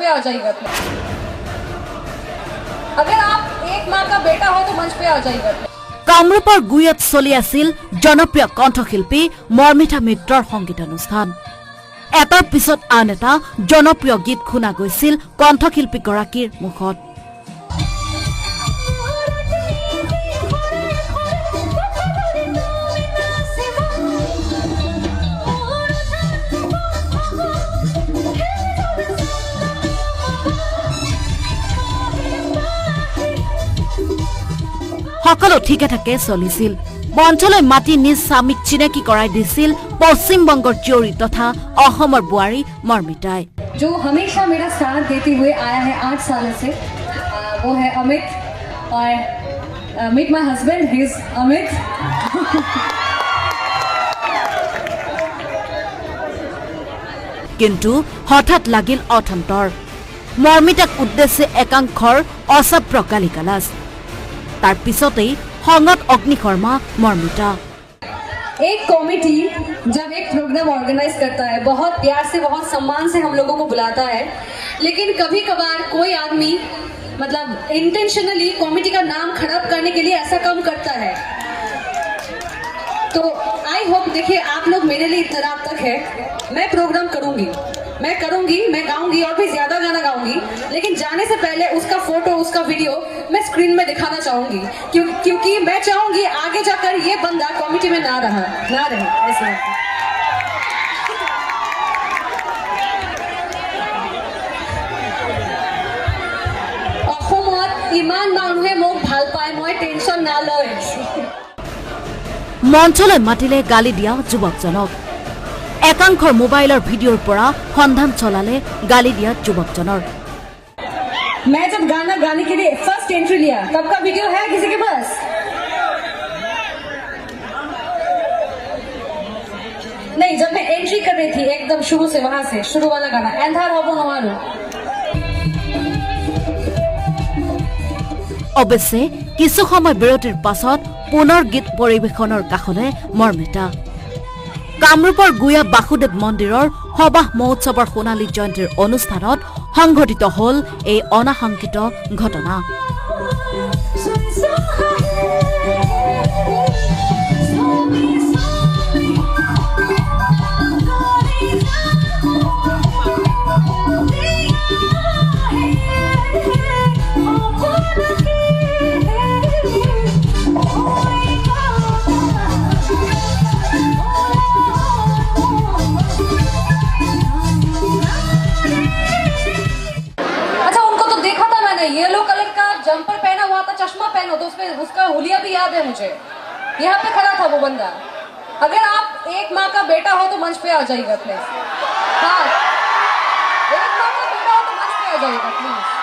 पे आ जाइएगा प्लीज। अगर आप एक माँ का बेटा हो तो मंच पे आ जाइएगा। কামৰূপৰ গুইত চলি আছিল জনপ্ৰিয় কণ্ঠশিল্পী মৰ্মিতা মিত্ৰৰ সংগীতানুষ্ঠান। এটাৰ পিছত আন এটা জনপ্ৰিয় গীত শুনা গৈছিল কণ্ঠশিল্পীগৰাকীৰ মুখত। সকলো ঠিকে থাকে চলিছিল। মঞ্চলৈ মাতি নিজ স্বামীক চিনাকি কৰাই দিছিল পশ্চিমবংগৰ জীয়ৰী তথা অসমৰ বোৱাৰী মৰ্মিতাই। जो हमेशा मेरा साथ देते हुए आया है 8 सालों से, वो है अमित। और meet my husband, he is Amit. কিন্তু হঠাৎ লাগিল অথন্তৰ। মৰ্মিতাক উদ্দেশ্যে একাংশৰ অসভ্য গালিগালাজ। तार पिछते संगत अग्निशर्मा मर्मिता। एक कॉमिटी जब एक प्रोग्राम ऑर्गेनाइज करता है, बहुत प्यार से बहुत सम्मान से हम लोगों को बुलाता है, लेकिन कभी कभार कोई आदमी मतलब इंटेंशनली कॉमिटी का नाम खराब करने के लिए ऐसा काम करता है। तो आई होप देखिए आप लोग मेरे लिए इतना रात तक है, मैं प्रोग्राम करूंगी, मैं गाऊंगी और भी ज्यादा गाना गाऊंगी, लेकिन जाने से पहले उसका फोटो, उसका वीडियो मैं स्क्रीन में दिखाना चाहूंगी, क्योंकि मैं चाहूंगी आगे जाकर ये बंदा कमिटी में ना रहे ऐसे। অসমত ইমান মানুহে মোক ভাল পায়, মই টেনশন না লয়। মঞ্চলৈ মাতিলে গালি দিয়া যুৱকজনক। একাংশৰ মোবাইলৰ ভিডিঅ'ৰ পৰা সন্ধান চলালে গালি দিয়া যুৱকজনৰ। मैं जब गाना गाने के लिए फर्स्ट एंट्री लिया, तब का वीडियो है किसी के पास? नहीं, जब मैं एंट्री कर रही थी एकदम शुरू से, वहां से शुरू वाला गाना एंधार हबो नवारो। অৱশ্যে কিছু সময় বিৰতিৰ পাছত পুনৰ গীত পৰিৱেশনৰ কাষলে মৰ্মিতা। কামৰূপৰ গুয়া বাসুদেৱ মন্দিৰৰ সবাহ মহোৎসৱৰ সোণালী জয়ন্তীৰ অনুষ্ঠানত সংঘটিত হল এই অনাকাংক্ষিত ঘটনা। येलो कलर का जंपर पहना हुआ था, चश्मा पहना तो उसमें उसका हुलिया भी याद है मुझे। यहाँ पे खड़ा था वो बंदा। अगर आप एक माँ का बेटा हो तो मंच पे आ जाइएगा प्लीज। हाँ, एक माँ का बेटा हो तो मंच पे आ जाइएगा प्लीज।